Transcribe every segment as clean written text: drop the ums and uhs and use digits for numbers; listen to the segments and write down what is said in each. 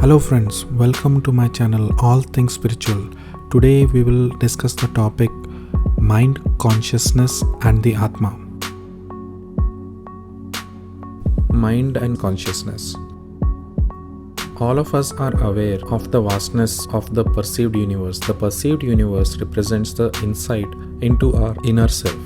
Hello friends, welcome to my channel All Things Spiritual. Today we will discuss the topic mind, consciousness and the Atma. Mind and consciousness. All of us are aware of the vastness of the perceived universe. The perceived universe represents the insight into our inner self.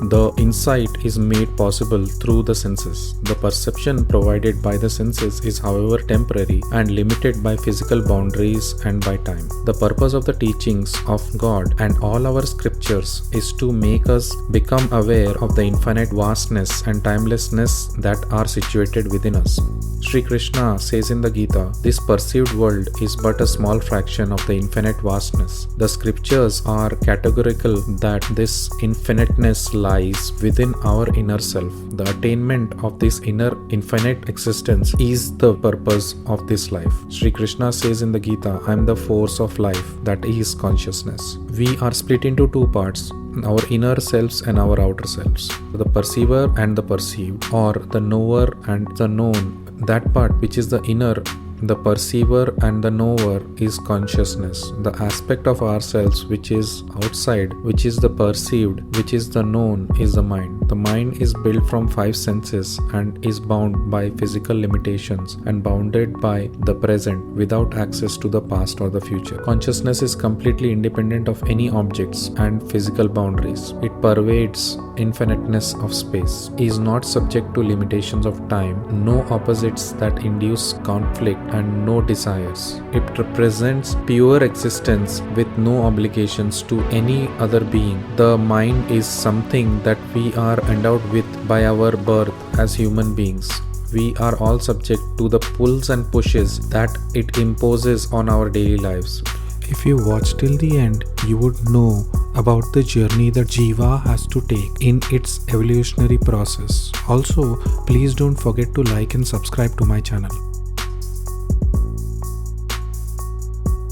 The insight is made possible through the senses. The perception provided by the senses is, however, temporary and limited by physical boundaries and by time. The purpose of the teachings of God and all our scriptures is to make us become aware of the infinite vastness and timelessness that are situated within us. Sri Krishna says in the Gita, "This perceived world is but a small fraction of the infinite vastness." The scriptures are categorical that this infiniteness lies within our inner self. The attainment of this inner infinite existence is the purpose of this life. Sri Krishna says in the Gita, "I am the force of life, that is consciousness." We are split into two parts, our inner selves and our outer selves. The perceiver and the perceived, or the knower and the known. That part which is the inner, the perceiver and the knower, is consciousness. The aspect of ourselves which is outside, which is the perceived, which is the known, is the mind. The mind is built from five senses and is bound by physical limitations and bounded by the present without access to the past or the future. Consciousness is completely independent of any objects and physical boundaries. It pervades infiniteness of space, is not subject to limitations of time, no opposites that induce conflict, and no desires. It represents pure existence with no obligations to any other being. The mind is something that we are endowed with by our birth as human beings. We are all subject to the pulls and pushes that it imposes on our daily lives. If you watch till the end, you would know about the journey that Jiva has to take in its evolutionary process. Also, please don't forget to like and subscribe to my channel.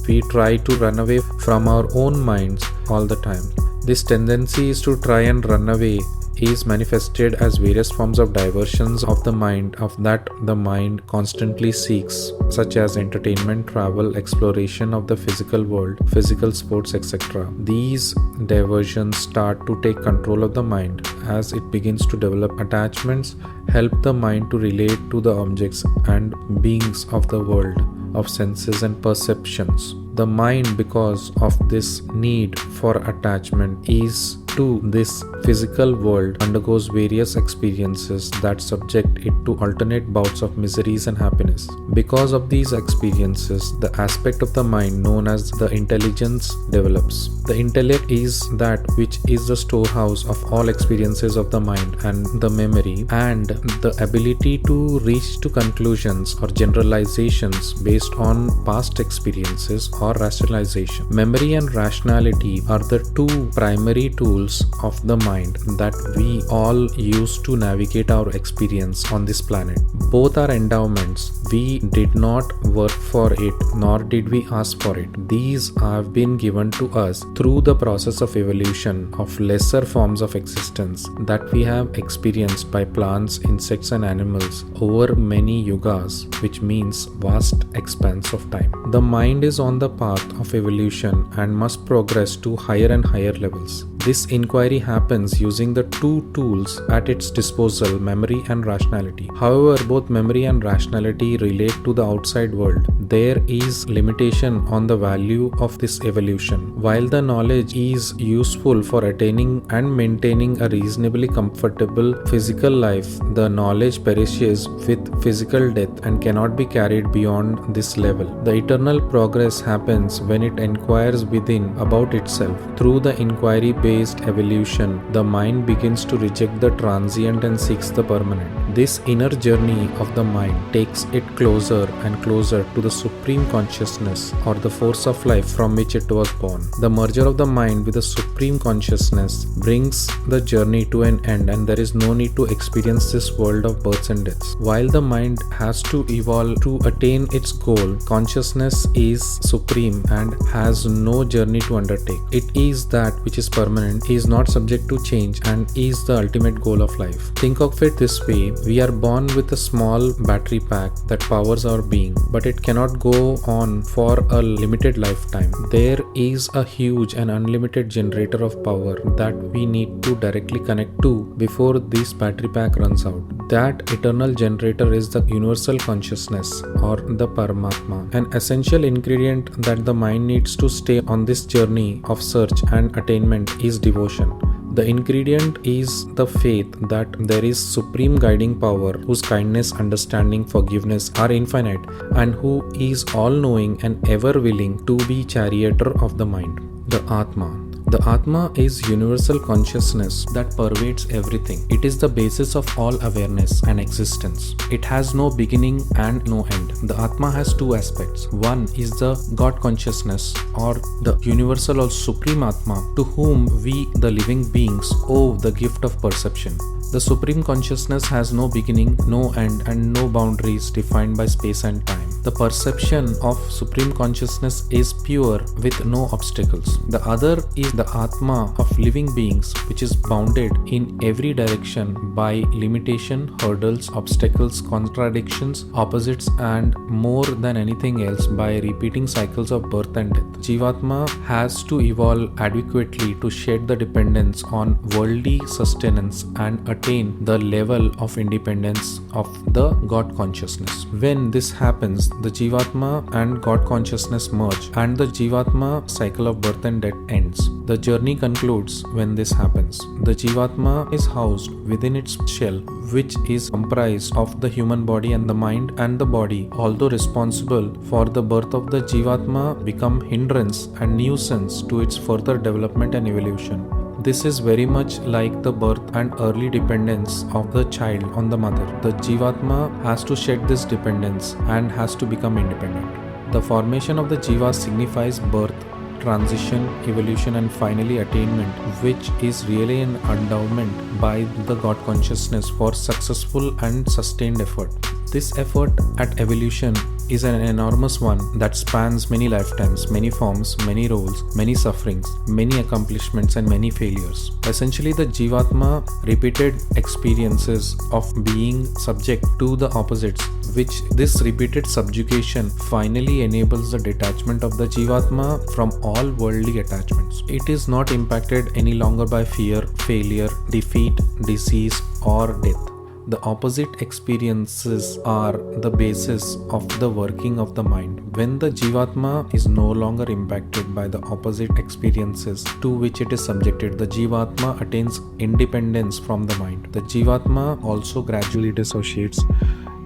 We try to run away from our own minds all the time. This tendency is to try and run away is manifested as various forms of diversions of the mind that the mind constantly seeks, such as entertainment, travel, exploration of the physical world, physical sports, etc. These diversions start to take control of the mind as it begins to develop attachments, help the mind to relate to the objects and beings of the world of senses and perceptions. The mind, because of this need for attachment, is to this physical world, undergoes various experiences that subject it to alternate bouts of miseries and happiness. Because of these experiences, the aspect of the mind known as the intelligence develops. The intellect is that which is the storehouse of all experiences of the mind and the memory, and the ability to reach to conclusions or generalizations based on past experiences or rationalization. Memory and rationality are the two primary tools of the mind that we all use to navigate our experience on this planet. Both are endowments. We did not work for it, nor did we ask for it. These have been given to us through the process of evolution of lesser forms of existence that we have experienced by plants, insects and animals over many yugas, which means vast expanse of time. The mind is on the path of evolution and must progress to higher and higher levels. This inquiry happens using the two tools at its disposal, memory and rationality. However, both memory and rationality relate to the outside world. There is limitation on the value of this evolution. While the knowledge is useful for attaining and maintaining a reasonably comfortable physical life, the knowledge perishes with physical death and cannot be carried beyond this level. The eternal progress happens when it inquires within about itself. Through the inquiry-based evolution, the mind begins to reject the transient and seeks the permanent. This inner journey of the mind takes it closer and closer to the supreme consciousness or the force of life from which it was born. The merger of the mind with the supreme consciousness brings the journey to an end, and there is no need to experience this world of births and deaths. While the mind has to evolve to attain its goal, consciousness is supreme and has no journey to undertake. It is that which is permanent, is not subject to change, and is the ultimate goal of life. Think of it this way: We are born with a small battery pack that powers our being, but it cannot go on for a limited lifetime. There is a huge and unlimited generator of power that we need to directly connect to before this battery pack runs out. That eternal generator is the universal consciousness, or the Paramatma, an essential ingredient that the mind needs to stay on this journey of search and attainment is devotion. The ingredient is the faith that there is supreme guiding power whose kindness, understanding, forgiveness are infinite, and who is all-knowing and ever-willing to be charioteer of the mind. The Atma. The Atma is universal consciousness that pervades everything. It is the basis of all awareness and existence. It has no beginning and no end. The Atma has two aspects. One is the God consciousness, or the universal or supreme Atma, to whom we, the living beings, owe the gift of perception. The supreme consciousness has no beginning, no end, and no boundaries defined by space and time. The perception of supreme consciousness is pure with no obstacles. The other is the Atma of living beings, which is bounded in every direction by limitation, hurdles, obstacles, contradictions, opposites, and more than anything else by repeating cycles of birth and death. Jivatma has to evolve adequately to shed the dependence on worldly sustenance and attain the level of independence of the God consciousness. When this happens, the Jivatma and God consciousness merge, and the Jivatma cycle of birth and death ends. The journey concludes when this happens. The Jivatma is housed within its shell, which is comprised of the human body and the mind and the body. Although responsible for the birth of the Jivatma, become hindrance and nuisance to its further development and evolution. This is very much like the birth and early dependence of the child on the mother. The Jivatma has to shed this dependence and has to become independent. The formation of the Jiva signifies birth, transition, evolution, and finally attainment, which is really an endowment by the God consciousness for successful and sustained effort. This effort at evolution is an enormous one that spans many lifetimes, many forms, many roles, many sufferings, many accomplishments, and many failures. Essentially, the Jivatma repeated experiences of being subject to the opposites, which this repeated subjugation finally enables the detachment of the Jivatma from all worldly attachments. It is not impacted any longer by fear, failure, defeat, disease, or death. The opposite experiences are the basis of the working of the mind. When the Jivatma is no longer impacted by the opposite experiences to which it is subjected, the Jivatma attains independence from the mind. The Jivatma also gradually dissociates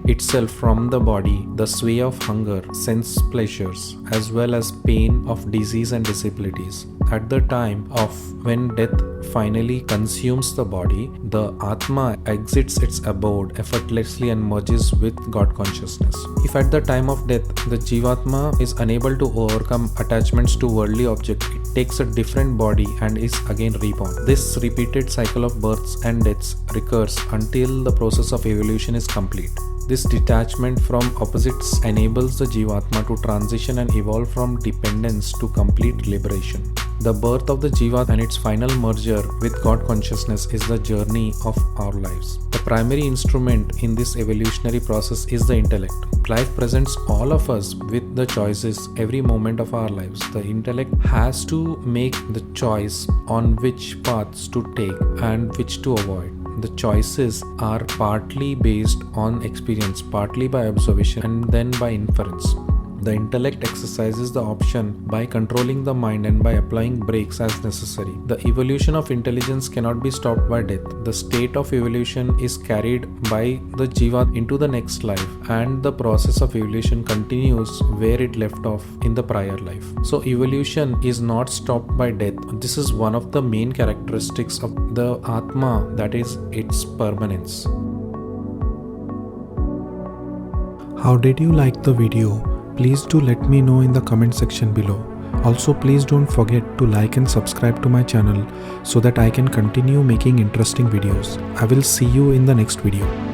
itself from the body, the sway of hunger, sense pleasures, as well as pain of disease and disabilities. At the time of when death finally consumes the body, the Atma exits its abode effortlessly and merges with God consciousness. If at the time of death the Jivatma is unable to overcome attachments to worldly objects, it takes a different body and is again reborn. This repeated cycle of births and deaths recurs until the process of evolution is complete. This detachment from opposites enables the Jivatma to transition and evolve from dependence to complete liberation. The birth of the Jiva and its final merger with God consciousness is the journey of our lives. The primary instrument in this evolutionary process is the intellect. Life presents all of us with the choices every moment of our lives. The intellect has to make the choice on which paths to take and which to avoid. The choices are partly based on experience, partly by observation, and then by inference. The intellect exercises the option by controlling the mind and by applying brakes as necessary. The evolution of intelligence cannot be stopped by death. The state of evolution is carried by the Jiva into the next life, and the process of evolution continues where it left off in the prior life. So evolution is not stopped by death. This is one of the main characteristics of the Atma, that is its permanence. How did you like the video? Please do let me know in the comment section below. Also, please don't forget to like and subscribe to my channel so that I can continue making interesting videos. I will see you in the next video.